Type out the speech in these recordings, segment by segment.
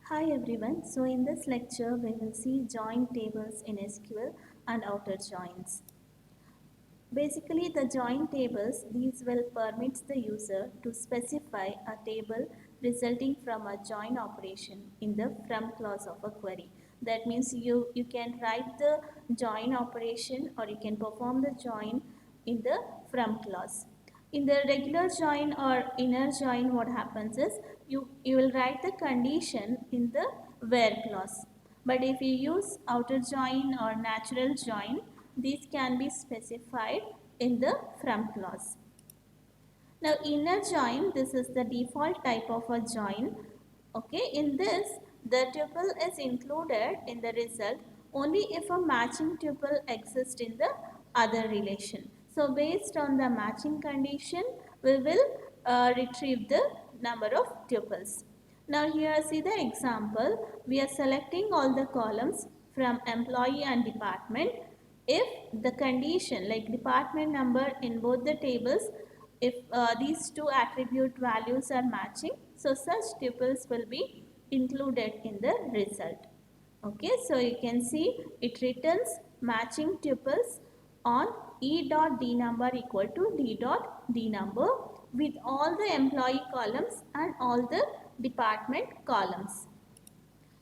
Hi everyone. So in this lecture we will see join tables in SQL and outer joins. Basically the join tables, these will permit the user to specify a table resulting from a join operation in the from clause of a query. That means you can write the join operation or you can perform the join in the from clause. In the regular join or inner join, what happens is you will write the condition in the where clause. But if you use outer join or natural join, these can be specified in the from clause. Now inner join, this is the default type of a join. Okay, in this the tuple is included in the result only if a matching tuple exists in the other relation. So based on the matching condition, we will retrieve the number of tuples. Now here see the example. We are selecting all the columns from employee and department if the condition like department number in both the tables, if these two attribute values are matching, so such tuples will be included in the result. Okay, so you can see it returns matching tuples on E dot D number equal to D dot D number with all the employee columns and all the department columns.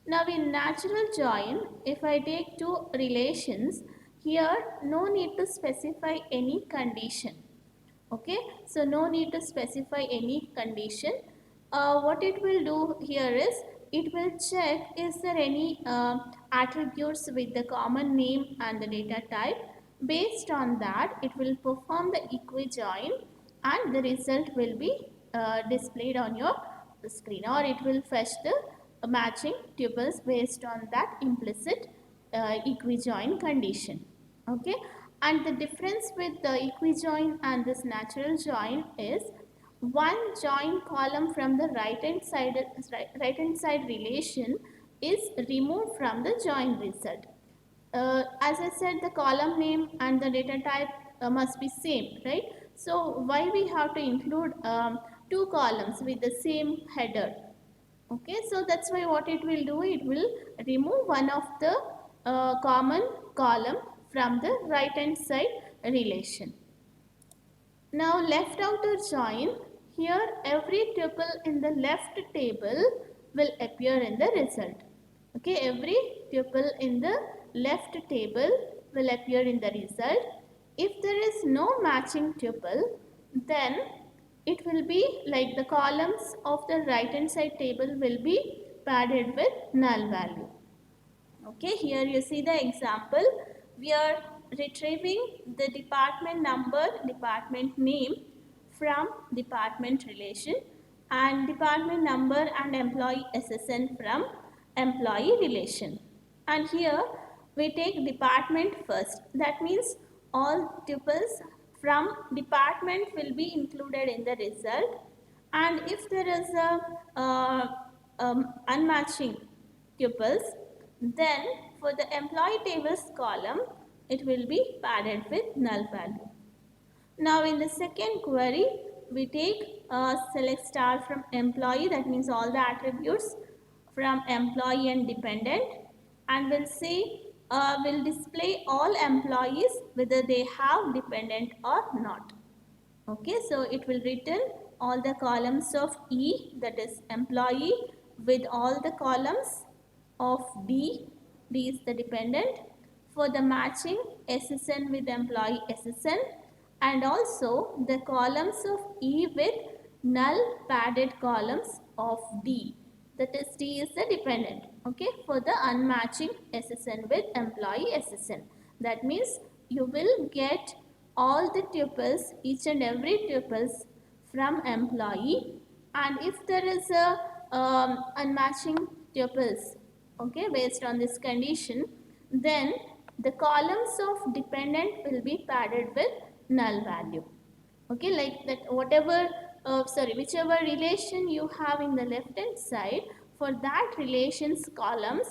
Now in natural join, if I take two relations, here no need to specify any condition. Okay, so no need to specify any condition. What it will do here is, it will check is there any attributes with the common name and the data type. Based on that, it will perform the equijoin and the result will be displayed on your screen, or it will fetch the matching tuples based on that implicit equijoin condition. Okay, and the difference with the equijoin and this natural join is one join column from the right hand side relation is removed from the join result. As I said, the column name and the data type must be same, right? So why we have to include two columns with the same header? Okay, so that's why what it will do, it will remove one of the common column from the right hand side relation. Now left outer join, here every tuple in the left table will appear in the result. Okay, every tuple in the left table will appear in the result. If there is no matching tuple, then it will be like the columns of the right hand side table will be padded with null value. Okay, here you see the example. We are retrieving the department number, department name from department relation, and department number and employee SSN from employee relation. And here we take department first. That means all tuples from department will be included in the result, and if there is a unmatching tuples, then for the employee tables column, it will be padded with null value. Now in the second query, we take select star from employee, that means all the attributes from employee and dependent, and we'll say will display all employees whether they have dependent or not. Okay, so it will return all the columns of E, that is employee, with all the columns of D. D is the dependent, for the matching SSN with employee SSN, and also the columns of E with null padded columns of D, that is D is the dependent. Okay, for the unmatching SSN with employee SSN. That means you will get all the tuples, each and every tuples from employee, and if there is a unmatching tuples, okay, based on this condition, then the columns of dependent will be padded with null value. Okay, like that whatever whichever relation you have in the left hand side, for that relation's columns,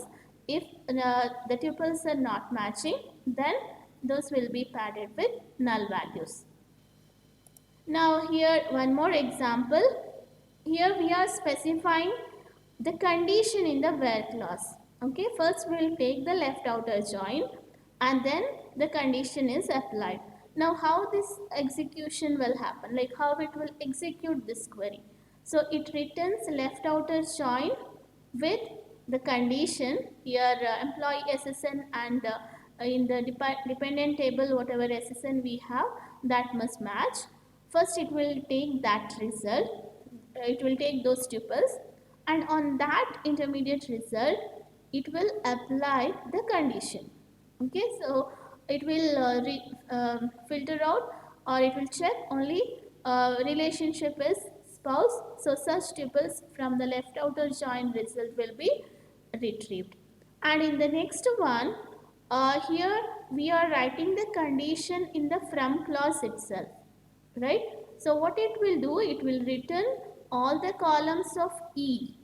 if the tuples are not matching, then those will be padded with null values. Now here one more example. Here we are specifying the condition in the where clause. Okay, first we will take the left outer join and then the condition is applied. Now how this execution will happen, like how it will execute this query. So it returns left outer join with the condition here, employee SSN and in the dependent table whatever SSN we have, that must match. First it will take that result, it will take those tuples, and on that intermediate result it will apply the condition. Okay, so it will filter out, or it will check only relationship is spouse, so such tuples from the left outer join result will be retrieved. And in the next one, here we are writing the condition in the from clause itself, right? So what it will do, it will return all the columns of E,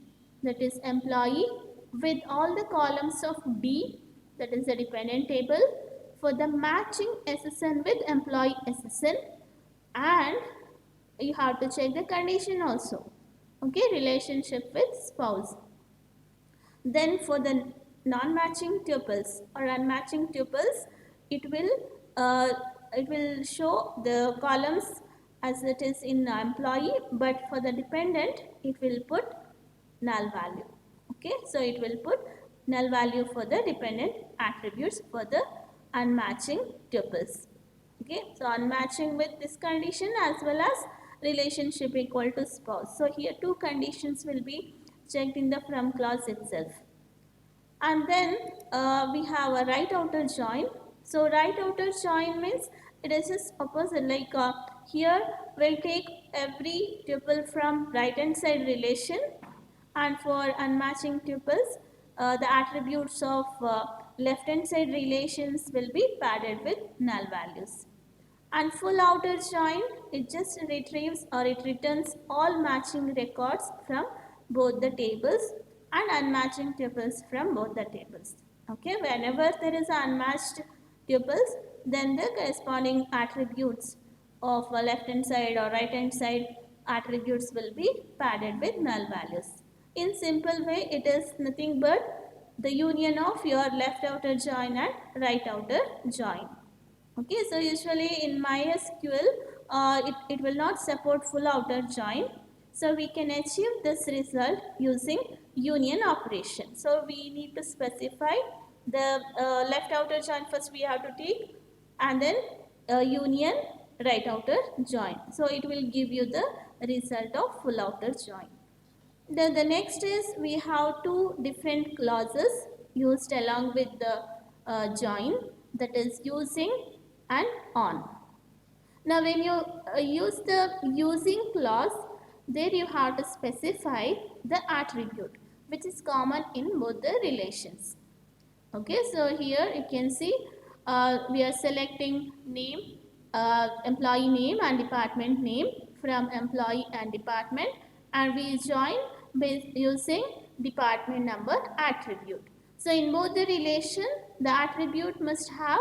that is employee, with all the columns of D, that is the dependent table, for the matching SSN with employee SSN, and you have to check the condition also. Okay, relationship with spouse. Then for the non-matching tuples or unmatching tuples, uh, it will show the columns as it is in employee, but for the dependent it will put null value. Okay, so it will put null value for the dependent attributes for the unmatching tuples. Okay, so unmatching with this condition as well as relationship equal to spouse. So here two conditions will be checked in the from clause itself. And then we have a right outer join. So right outer join means it is just opposite, like here we'll take every tuple from right hand side relation, and for unmatching tuples the attributes of left hand side relations will be padded with null values. And full outer join, it just retrieves or it returns all matching records from both the tables and unmatching tuples from both the tables. Okay, whenever there is unmatched tuples, then the corresponding attributes of a left hand side or right hand side attributes will be padded with null values. In simple way, it is nothing but the union of your left outer join and right outer join. Okay, so usually in MySQL, it will not support full outer join. So we can achieve this result using union operation. So we need to specify the left outer join first we have to take, and then union right outer join. So it will give you the result of full outer join. The next is we have two different clauses used along with the join, that is using and on. Now when you use the using clause, there you have to specify the attribute which is common in both the relations. Okay, so here you can see we are selecting name, employee name and department name from employee and department, and we join using department number attribute. So in both the relation, the attribute must have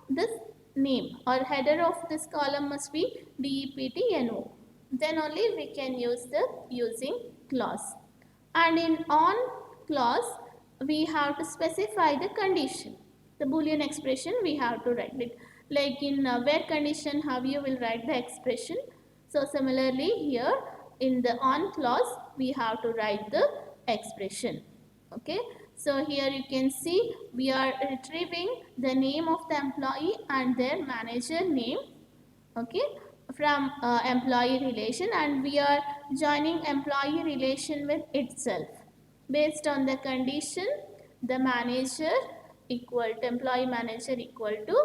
this name, or header of this column must be DEPTNO. Then only we can use the using clause. And in on clause, we have to specify the condition. The Boolean expression we have to write it. Like in where condition, how you will write the expression. So similarly here in the on clause, we have to write the expression. Okay. So here you can see we are retrieving the name of the employee and their manager name. Okay, from employee relation, and we are joining employee relation with itself based on the condition the manager equal to employee manager equal to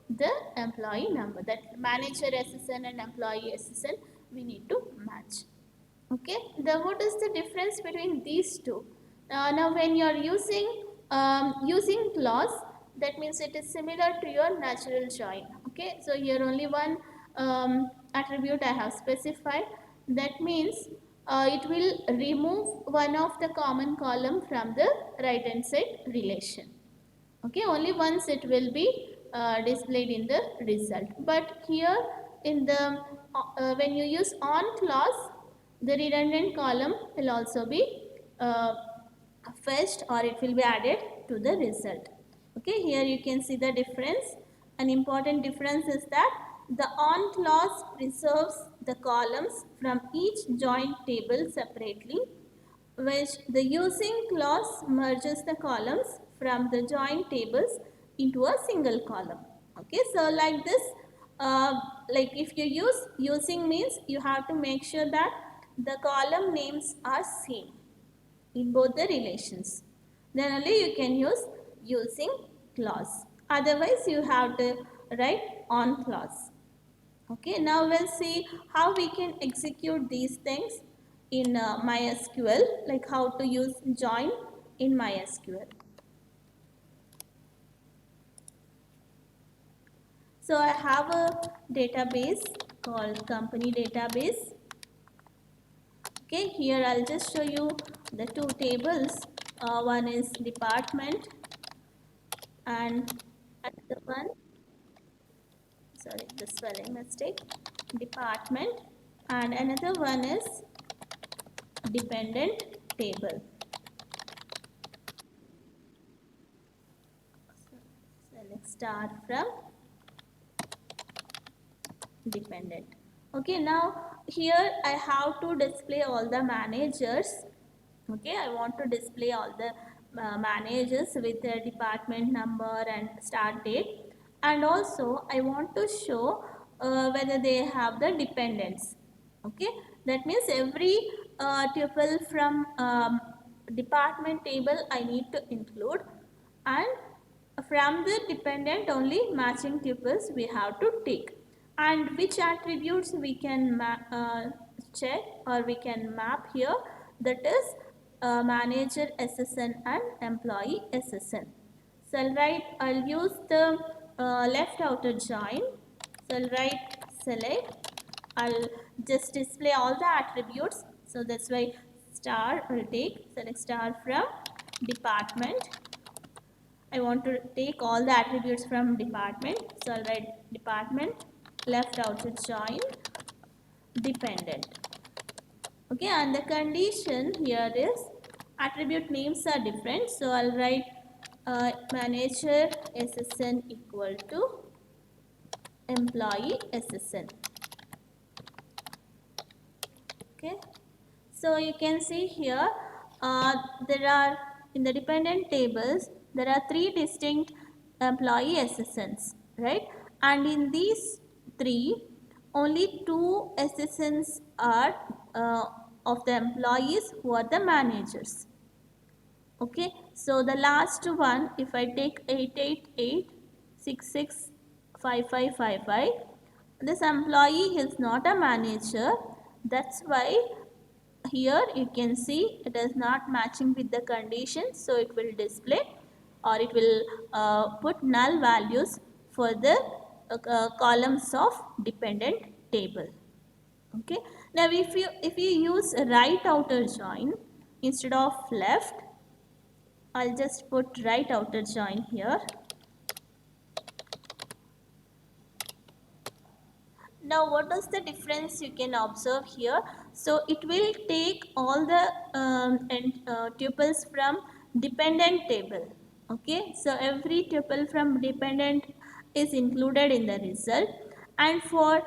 the employee number, that manager SSN and employee SSN we need to match. Okay, what is the difference between these two? Now when you are using clause, that means it is similar to your natural join. Okay, so here only one attribute I have specified. That means it will remove one of the common column from the right hand side relation. Okay, only once it will be displayed in the result. But here in the when you use on clause, the redundant column will also be fetched or it will be added to the result. Okay, here you can see the difference. An important difference is that the on clause preserves the columns from each joint table separately, which the using clause merges the columns from the joint tables into a single column. Okay, so like this, like if you use using means you have to make sure that the column names are same in both the relations. Then only you can use using clause. Otherwise, you have to write on clause. Okay, now we'll see how we can execute these things in MySQL, like how to use join in MySQL. So I have a database called company database. Okay, here I'll just show you the two tables. One is department and another one, sorry, the spelling mistake, department, and another one is dependent table. So let's start from dependent. Okay, now here I have to display all the managers. Okay, I want to display all the managers with their department number and start date, and also I want to show whether they have the dependents. Okay, that means every tuple from department table I need to include, and from the dependent only matching tuples we have to take, and which attributes we can check or we can map here, that is manager SSN and employee SSN. So I'll use the left outer join. So I'll write select. I'll just display all the attributes. So that's why star will take select star from department. I want to take all the attributes from department. So I'll write department left outer join dependent. Okay, and the condition here is attribute names are different. So I'll write manager SSN equal to employee SSN. Okay, so you can see here there are in the dependent tables there are three distinct employee SSNs, right? And in these three, only two SSNs are of the employees who are the managers. Okay, so the last one, if I take 888665555, this employee is not a manager. That's why here you can see it is not matching with the condition, so it will display or it will put null values for the columns of dependent table. Okay, now if you use right outer join instead of left, I'll just put right outer join here. Now what is the difference you can observe here? So it will take all the tuples from dependent table. Okay, so every tuple from dependent is included in the result, and for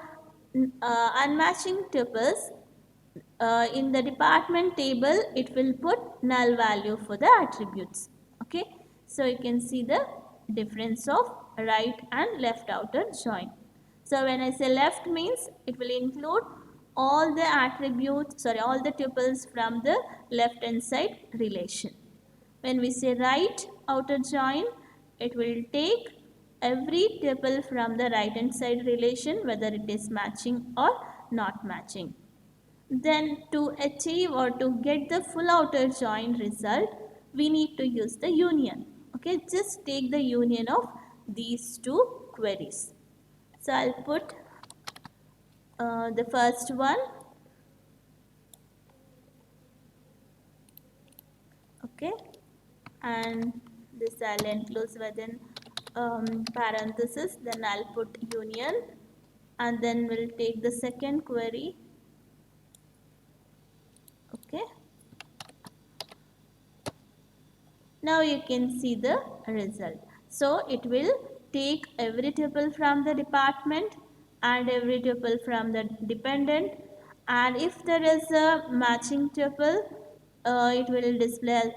unmatching tuples in the department table it will put null value for the attributes. Okay, so you can see the difference of right and left outer join. So when I say left means it will include all the attributes, sorry, all the tuples from the left hand side relation. When we say right outer join, it will take every tuple from the right hand side relation, whether it is matching or not matching. Then to achieve or to get the full outer join result, we need to use the union. Okay, just take the union of these two queries. So I'll put the first one. Okay, and this I'll enclose within parenthesis. Then I'll put union, and then we'll take the second query. Okay, Now you can see the result. So it will take every tuple from the department and every tuple from the dependent, and if there is a matching tuple, it will display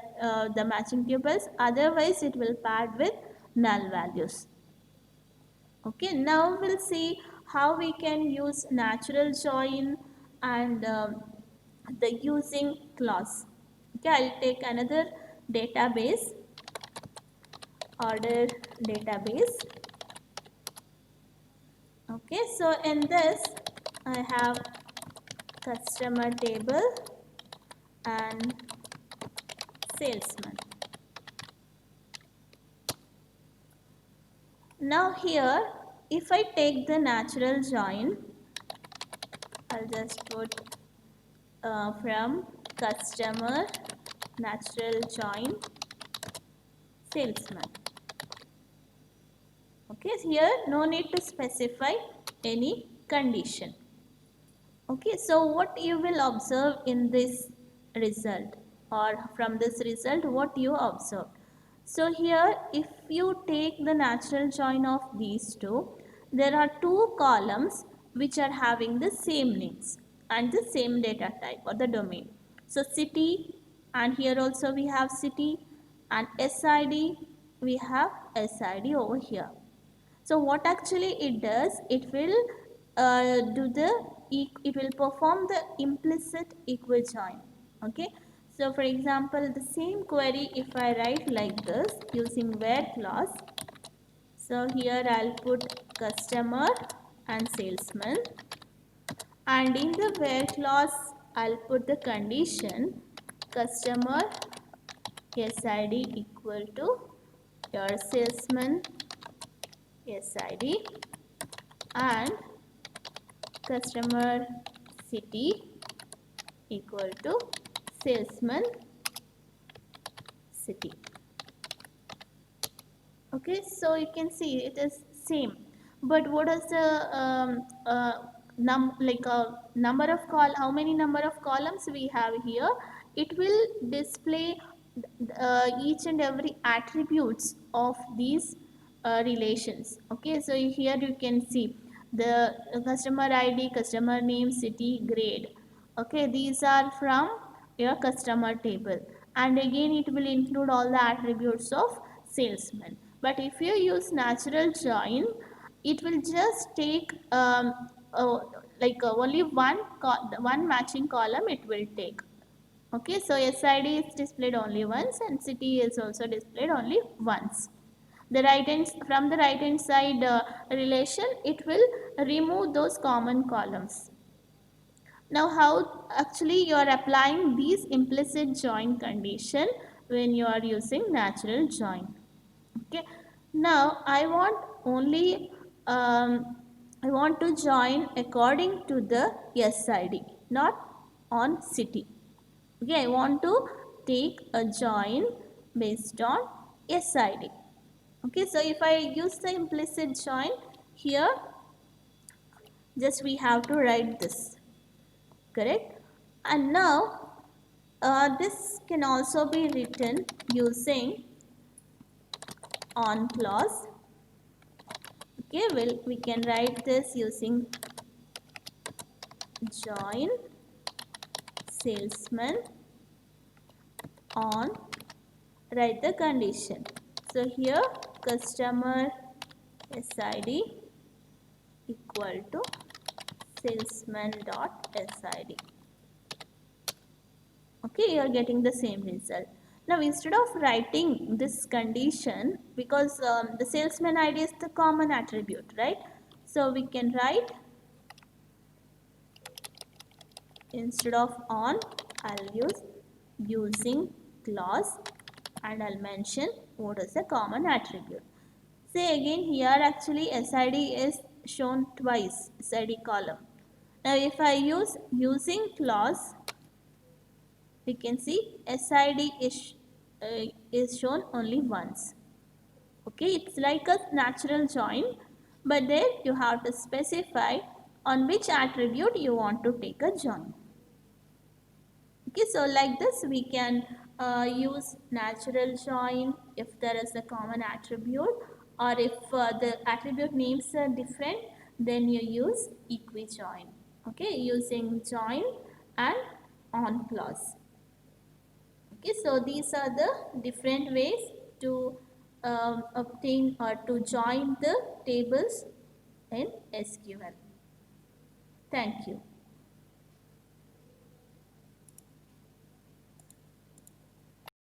the matching tuples, otherwise it will pad with null values. Okay, now we'll see how we can use natural join and the using clause. Okay, I'll take another database, order database. Okay, so in this I have customer table and salesman. Now here, if I take the natural join, I'll just put from customer natural join salesman. Okay, here no need to specify any condition. Okay, so what you will observe in this result, or from this result what you observe? So here if you take the natural join of these two, there are two columns which are having the same names and the same data type or the domain. So city, and here also we have city, and SID, we have SID over here. So what actually it does, it will it will perform the implicit equijoin. Okay, so for example the same query, if I write like this using where clause, so here I'll put customer and salesman, and in the where clause I'll put the condition customer SID equal to your salesman SID, and customer city equal to salesman city. Okay, so you can see it is same, but what is the number of how many number of columns we have here? It will display each and every attributes of these relations. Okay, so here you can see the customer ID, customer name, city, grade. Okay, these are from your customer table, and again it will include all the attributes of salesman. But if you use natural join, it will just take only one matching column it will take. Okay, so SID is displayed only once and city is also displayed only once. The right hand, from the right hand side relation, it will remove those common columns. Now how actually you are applying these implicit join condition when you are using natural join? Okay, now I want only I want to join according to the SID, not on city. Okay, I want to take a join based on SID. Okay, so if I use the implicit join here, just we have to write this, correct? And now this can also be written using on clause. Okay, well we can write this using join salesman on, write the condition. So here customer SID equal to salesman dot SID. Okay, you are getting the same result. Now instead of writing this condition, because the salesman ID is the common attribute, right? So we can write, instead of on, I'll use using clause, and I'll mention what is the common attribute. Say again, here actually SID is shown twice, SID column. Now if I use using clause, we can see SID is shown only once. Okay, it's like a natural join, but there you have to specify on which attribute you want to take a join. Okay, so like this we can use natural join if there is a common attribute, or if the attribute names are different, then you use equi-join. Okay, using join and on clause. Okay, so these are the different ways to obtain or to join the tables in SQL. Thank you.